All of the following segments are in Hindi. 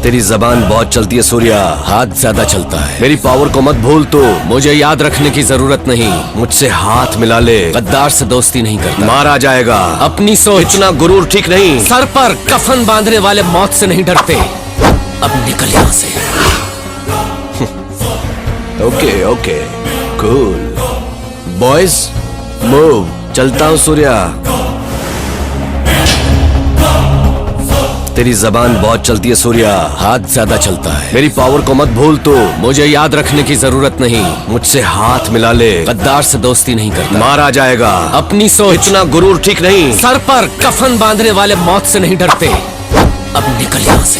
तेरी जबान बहुत चलती है सूर्या, हाथ ज्यादा चलता है। मेरी पावर को मत भूल तू, मुझे याद रखने की जरूरत नहीं। मुझसे हाथ मिला ले, गद्दार से दोस्ती नहीं करता, मारा जाएगा। अपनी सोच, इतना गुरूर ठीक नहीं। सर पर कफन बांधने वाले मौत से नहीं डरते। अब निकल यहाँ से। Okay okay cool boys, move. चलता हूँ सूर्या। तेरी जबान बहुत चलती है सूर्या, हाथ ज्यादा चलता है। मेरी पावर को मत भूल तू, मुझे याद रखने की जरूरत नहीं। मुझसे हाथ मिला ले, गद्दार से दोस्ती नहीं करता, मारा जाएगा। अपनी सोच, इतना गुरूर ठीक नहीं। सर पर कफन बांधने वाले मौत से नहीं डरते। अब निकल यहाँ से।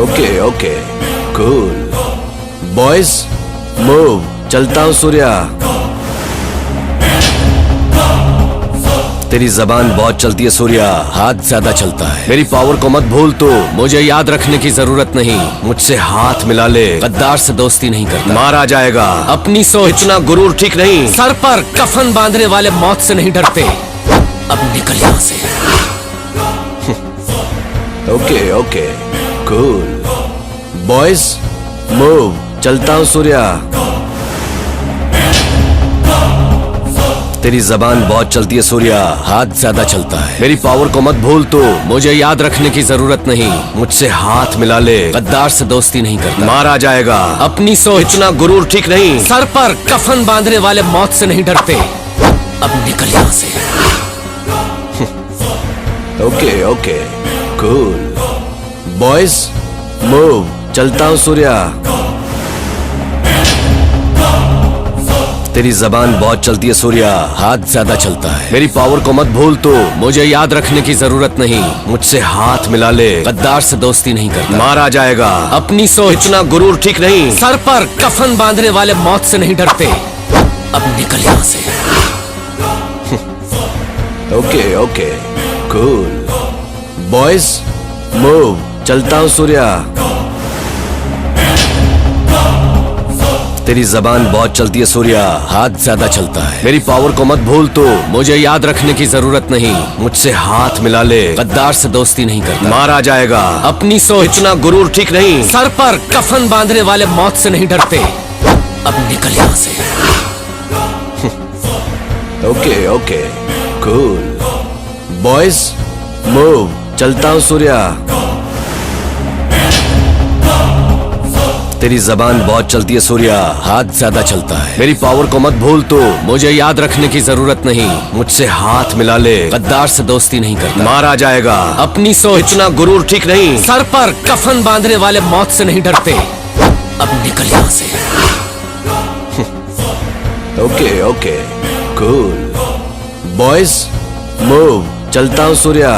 Okay okay cool boys, move. चलता हूँ सूर्या। तेरी जबान बहुत चलती है सूर्या, हाथ ज्यादा चलता है। मेरी पावर को मत भूल तू, मुझे याद रखने की जरूरत नहीं। मुझसे हाथ मिला ले, गद्दार से दोस्ती नहीं करता, मारा जाएगा। अपनी सोच, इतना गुरूर ठीक नहीं। सर पर कफन बांधने वाले मौत से नहीं डरते। अब निकल यहाँ से। Okay okay cool boys, move. चलता हूँ सूर्या। तेरी जबान बहुत चलती है सूर्या, हाथ ज्यादा चलता है। मेरी पावर को मत भूल तू, मुझे याद रखने की जरूरत नहीं। मुझसे हाथ मिला ले, गद्दार से दोस्ती नहीं करता, मारा जाएगा। अपनी सोच, इतना गुरूर ठीक नहीं। सर पर कफन बांधने वाले मौत से नहीं डरते। अब निकल यहाँ से। Okay okay cool boys, move. चलता हूँ सूर्या। तेरी जबान बहुत चलती है सूर्या, हाथ ज्यादा चलता है। मेरी पावर को मत भूल तू, मुझे याद रखने की जरूरत नहीं। मुझसे हाथ मिला ले, गद्दार से दोस्ती नहीं करता, मारा जाएगा। अपनी सोच, इतना गुरूर ठीक नहीं। सर पर कफन बांधने वाले मौत से नहीं डरते। अब निकल यहाँ से। Okay okay cool boys, move. चलता हूँ सूर्या। तेरी जबान बहुत चलती है सूर्या, हाथ ज्यादा चलता है। मेरी पावर को मत भूल तू, मुझे याद रखने की जरूरत नहीं। मुझसे हाथ मिला ले, गद्दार से दोस्ती नहीं करता, मारा जाएगा। अपनी सोच, इतना गुरूर ठीक नहीं। सर पर कफन बांधने वाले मौत से नहीं डरते। अब निकल यहाँ से। Okay okay cool boys, move. चलता हूँ सूर्या। तेरी जबान बहुत चलती है सूर्या, हाथ ज्यादा चलता है। मेरी पावर को मत भूल तू, मुझे याद रखने की जरूरत नहीं। मुझसे हाथ मिला ले, गद्दार से दोस्ती नहीं करता, मारा जाएगा। अपनी सोच, इतना गुरूर ठीक नहीं। सर पर कफन बांधने वाले मौत से नहीं डरते। अब निकल यहाँ से। Okay okay cool boys, move. चलता हूँ सूर्या।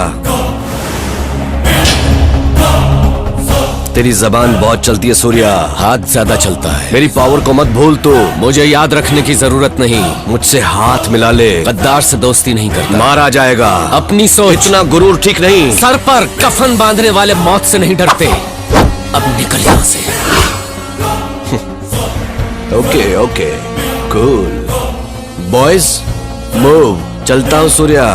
तेरी जबान बहुत चलती है सूर्या, हाथ ज्यादा चलता है। मेरी पावर को मत भूल तू, मुझे याद रखने की जरूरत नहीं। मुझसे हाथ मिला ले, गद्दार से दोस्ती नहीं करता, मारा जाएगा। अपनी सोच, इतना गुरूर ठीक नहीं। सर पर कफन बांधने वाले मौत से नहीं डरते। अब निकल यहाँ से। Okay okay cool boys, move. चलता हूँ सूर्या।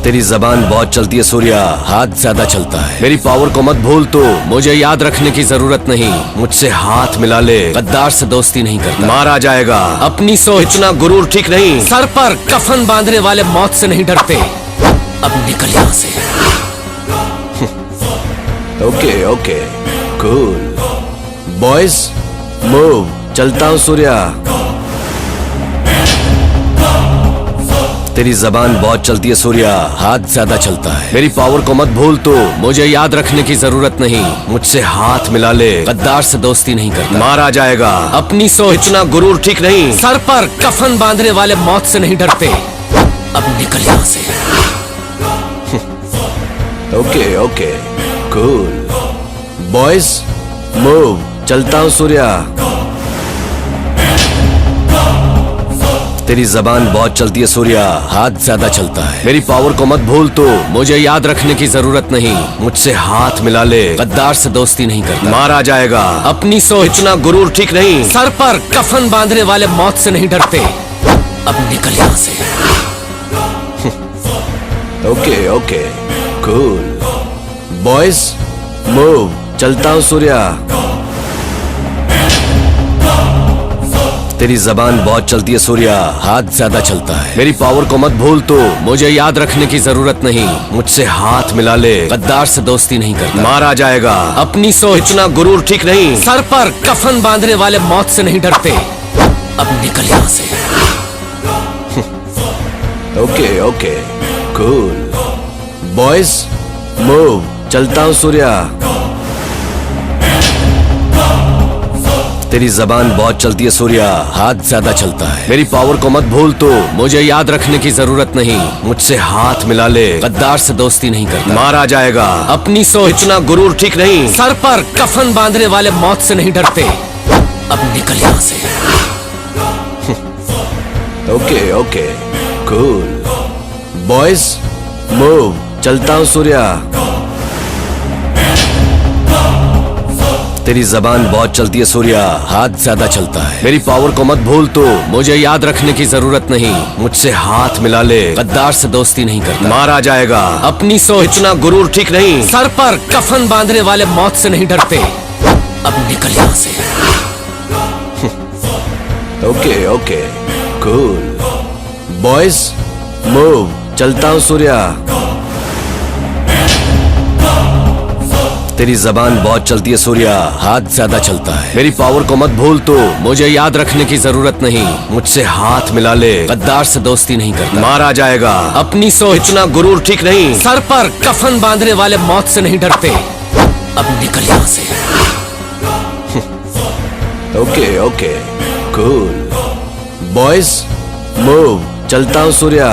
तेरी जबान बहुत चलती है सूर्या, हाथ ज्यादा चलता है। मेरी पावर को मत भूल तू, मुझे याद रखने की जरूरत नहीं। मुझसे हाथ मिला ले, गद्दार से दोस्ती नहीं करता, मारा जाएगा। अपनी सोच, इतना गुरूर ठीक नहीं। सर पर कफन बांधने वाले मौत से नहीं डरते। अब निकल यहाँ से। Okay okay cool boys, move. चलता हूँ सूर्या। तेरी जबान बहुत चलती है सूर्या, हाथ ज्यादा चलता है। मेरी पावर को मत भूल तू, मुझे याद रखने की जरूरत नहीं। मुझसे हाथ मिला ले, गद्दार से दोस्ती नहीं करता, मारा जाएगा। अपनी सोच, इतना गुरूर ठीक नहीं। सर पर कफन बांधने वाले मौत से नहीं डरते। अब निकल यहाँ से। Okay okay cool boys, move. चलता हूँ सूर्या। तेरी जबान बहुत चलती है सूर्या, हाथ ज्यादा चलता है। मेरी पावर को मत भूल तू, मुझे याद रखने की जरूरत नहीं। मुझसे हाथ मिला ले, गद्दार से दोस्ती नहीं करता, मारा जाएगा। अपनी सोच, इतना गुरूर ठीक नहीं। सर पर कफन बांधने वाले मौत से नहीं डरते। अब निकल यहाँ से। Okay okay cool boys move. चलता हूँ सूर्या। तेरी जबान बहुत चलती है सूर्या, हाथ ज्यादा चलता है। मेरी पावर को मत भूल तू, मुझे याद रखने की जरूरत नहीं। मुझसे हाथ मिला ले, गद्दार से दोस्ती नहीं करता। मारा जाएगा, अपनी सोच। इतना गुरूर ठीक नहीं। सर पर कफन बांधने वाले मौत से नहीं डरते। अब निकल यहाँ से। Okay okay cool boys move. चलता हूँ सूर्या। तेरी जबान बहुत चलती है सूर्या, हाथ ज्यादा चलता है। मेरी पावर को मत भूल तू, मुझे याद रखने की जरूरत नहीं। मुझसे हाथ मिला ले, गद्दार से दोस्ती नहीं करता। मारा जाएगा, अपनी सोच। इतना गुरूर ठीक नहीं। सर पर कफन बांधने वाले मौत से नहीं डरते। अब निकल यहाँ से। Okay okay cool boys move. चलता हूँ सूर्या। तेरी जबान बहुत चलती है सूर्या, हाथ ज्यादा चलता है। मेरी पावर को मत भूल तू, मुझे याद रखने की जरूरत नहीं। मुझसे हाथ मिला ले, गद्दार से दोस्ती नहीं करता। मारा जाएगा, अपनी सोच। इतना गुरूर ठीक नहीं। सर पर कफन बांधने वाले मौत से नहीं डरते। अब निकल यहाँ से। Okay okay cool boys move. चलता हूँ सूर्या। तेरी जबान बहुत चलती है सूर्या, हाथ ज्यादा चलता है। मेरी पावर को मत भूल तू, मुझे याद रखने की जरूरत नहीं। मुझसे हाथ मिला ले, गद्दार से दोस्ती नहीं करता। मारा जाएगा, अपनी सोच। इतना गुरूर ठीक नहीं। सर पर कफन बांधने वाले मौत से नहीं डरते। अब निकल यहाँ से। Okay okay cool boys move. चलता हूँ सूर्या।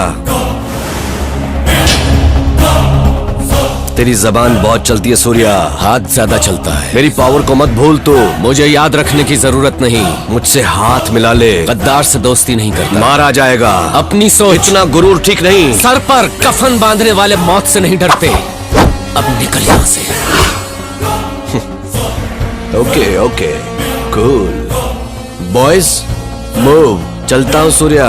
तेरी जबान बहुत चलती है सूर्या, हाथ ज्यादा चलता है। मेरी पावर को मत भूल तू, मुझे याद रखने की जरूरत नहीं। मुझसे हाथ मिला ले, गद्दार से दोस्ती नहीं करता। मारा जाएगा, अपनी सोच। इतना गुरूर ठीक नहीं। सर पर कफन बांधने वाले मौत से नहीं डरते। अब निकल यहाँ से। Okay okay cool boys move. चलता हूँ सूर्या।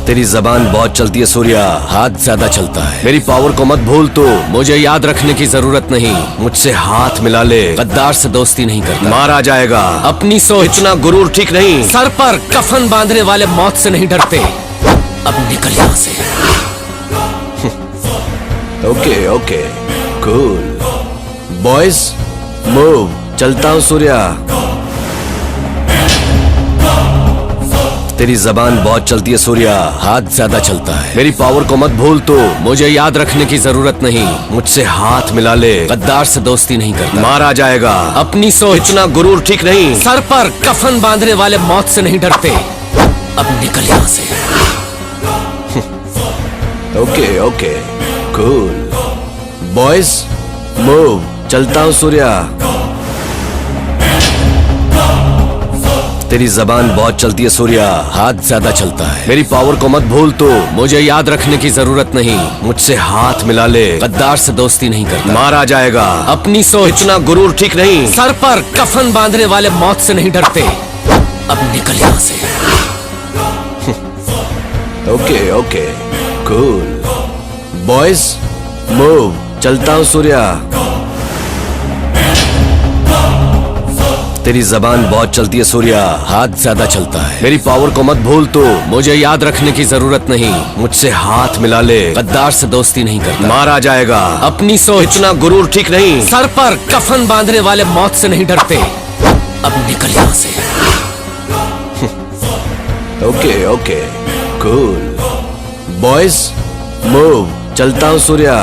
तेरी जबान बहुत चलती है सूर्या, हाथ ज्यादा चलता है। मेरी पावर को मत भूल तू, मुझे याद रखने की जरूरत नहीं। मुझसे हाथ मिला ले, गद्दार से दोस्ती नहीं करता। मारा जाएगा, अपनी सोच। इतना गुरूर ठीक नहीं। सर पर कफन बांधने वाले मौत से नहीं डरते। अब निकल यहाँ से। Okay okay cool boys move. चलता हूँ सूर्या। तेरी जबान बहुत चलती है सूर्या, हाथ ज्यादा चलता है। मेरी पावर को मत भूल तू, मुझे याद रखने की जरूरत नहीं। मुझसे हाथ मिला ले, गद्दार से दोस्ती नहीं करता। मारा जाएगा, अपनी सोच। इतना गुरूर ठीक नहीं। सर पर कफन बांधने वाले मौत से नहीं डरते। अब निकल यहाँ से। Okay okay cool boys move. चलता हूँ सूर्या। तेरी जबान बहुत चलती है सूर्या, हाथ ज्यादा चलता है। मेरी पावर को मत भूल तू, मुझे याद रखने की जरूरत नहीं। मुझसे हाथ मिला ले, गद्दार से दोस्ती नहीं करता। मारा जाएगा, अपनी सोच। इतना गुरूर ठीक नहीं। सर पर कफन बांधने वाले मौत से नहीं डरते। अब निकल यहाँ से। Okay okay cool boys move. चलता हूँ सूर्या। तेरी जबान बहुत चलती है सूर्या, हाथ ज्यादा चलता है। मेरी पावर को मत भूल तू, मुझे याद रखने की जरूरत नहीं। मुझसे हाथ मिला ले, गद्दार से दोस्ती नहीं करता। मारा जाएगा, अपनी सोच। इतना गुरूर ठीक नहीं। सर पर कफन बांधने वाले मौत से नहीं डरते। अब निकल यहाँ से। Okay okay cool boys move. चलता हूँ सूर्या।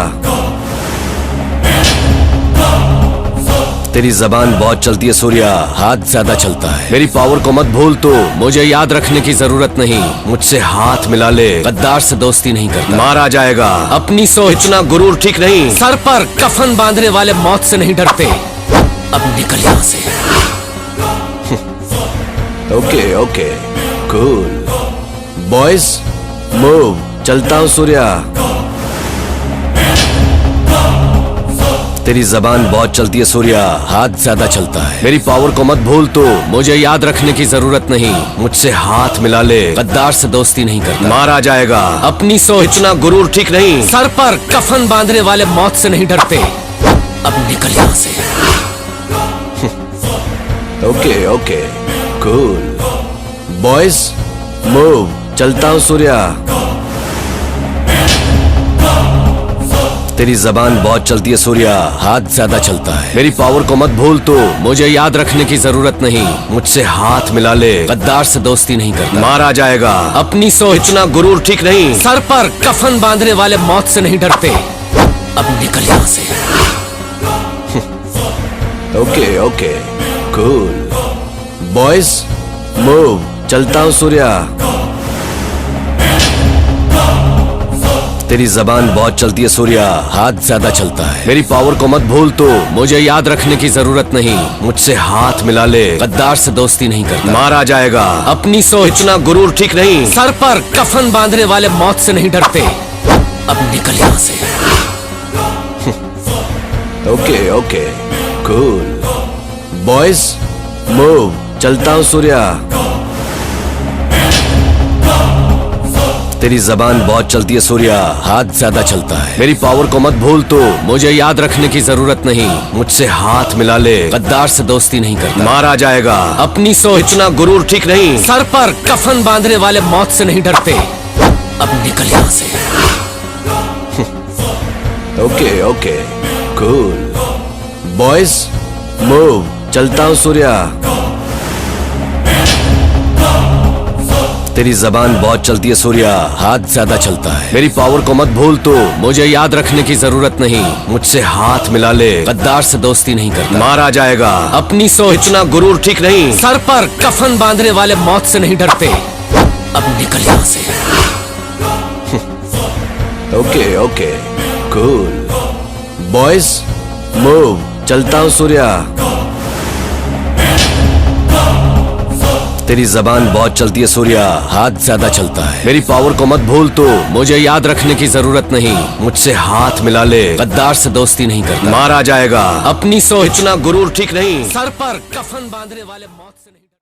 तेरी जबान बहुत चलती है सूर्या, हाथ ज्यादा चलता है। मेरी पावर को मत भूल तू, मुझे याद रखने की जरूरत नहीं। मुझसे हाथ मिला ले, गद्दार से दोस्ती नहीं करता। मारा जाएगा, अपनी सोच। इतना गुरूर ठीक नहीं। सर पर कफन बांधने वाले मौत से नहीं डरते। अब निकल यहाँ से। Okay okay cool boys move. चलता हूँ सूर्या। तेरी जबान बहुत चलती है सूर्या, हाथ ज्यादा चलता है। मेरी पावर को मत भूल तू, मुझे याद रखने की जरूरत नहीं। मुझसे हाथ मिला ले, गद्दार से दोस्ती नहीं करता। मारा जाएगा, अपनी सोच। इतना गुरूर ठीक नहीं। सर पर कफन बांधने वाले मौत से नहीं डरते। अब निकल यहाँ से। Okay okay, cool boys, move. चलता हूँ सूर्या। तेरी जबान बहुत चलती है सूर्या, हाथ ज्यादा चलता है। मेरी पावर को मत भूल तू, मुझे याद रखने की जरूरत नहीं। मुझसे हाथ मिला ले, गद्दार से दोस्ती नहीं करता। मारा जाएगा, अपनी सोच। इतना गुरूर ठीक नहीं। सर पर कफन बांधने वाले मौत से नहीं डरते। अब निकल यहाँ से। Okay okay, cool boys, move. चलता हूँ सूर्या। तेरी जबान बहुत चलती है सूर्या, हाथ ज्यादा चलता है। मेरी पावर को मत भूल तू, मुझे याद रखने की जरूरत नहीं। मुझसे हाथ मिला ले, गद्दार से दोस्ती नहीं करता। मारा जाएगा, अपनी सोच। इतना गुरूर ठीक नहीं। सर पर कफन बांधने वाले मौत से नहीं डरते। अब निकल यहाँ से। Okay okay, cool boys, move. चलता हूँ सूर्या। तेरी जबान बहुत चलती है सूर्या, हाथ ज्यादा चलता है। मेरी पावर को मत भूल तू, मुझे याद रखने की जरूरत नहीं। मुझसे हाथ मिला ले, गद्दार से दोस्ती नहीं करता। मारा जाएगा, अपनी सोच। इतना गुरूर ठीक नहीं। सर पर कफन बांधने वाले मौत से नहीं डरते। अब निकल यहाँ से। Okay okay, cool boys, move. चलता हूँ सूर्या। तेरी जबान बहुत चलती है सूर्या, हाथ ज्यादा चलता है। मेरी पावर को मत भूल तू, मुझे याद रखने की जरूरत नहीं। मुझसे हाथ मिला ले, गद्दार से दोस्ती नहीं करता। मारा जाएगा, अपनी सोच। इतना गुरूर ठीक नहीं। सर पर कफन बांधने वाले मौत से नहीं डरते। अब निकल यहाँ से। Okay okay, cool boys, move. चलता हूँ सूर्या। तेरी जबान बहुत चलती है सूर्या, हाथ ज्यादा चलता है। मेरी पावर को मत भूल तू, मुझे याद रखने की जरूरत नहीं। मुझसे हाथ मिला ले, गद्दार से दोस्ती नहीं करता। मारा जाएगा, अपनी सोच। इतना गुरूर ठीक नहीं। सर पर कफन बांधने वाले मौत से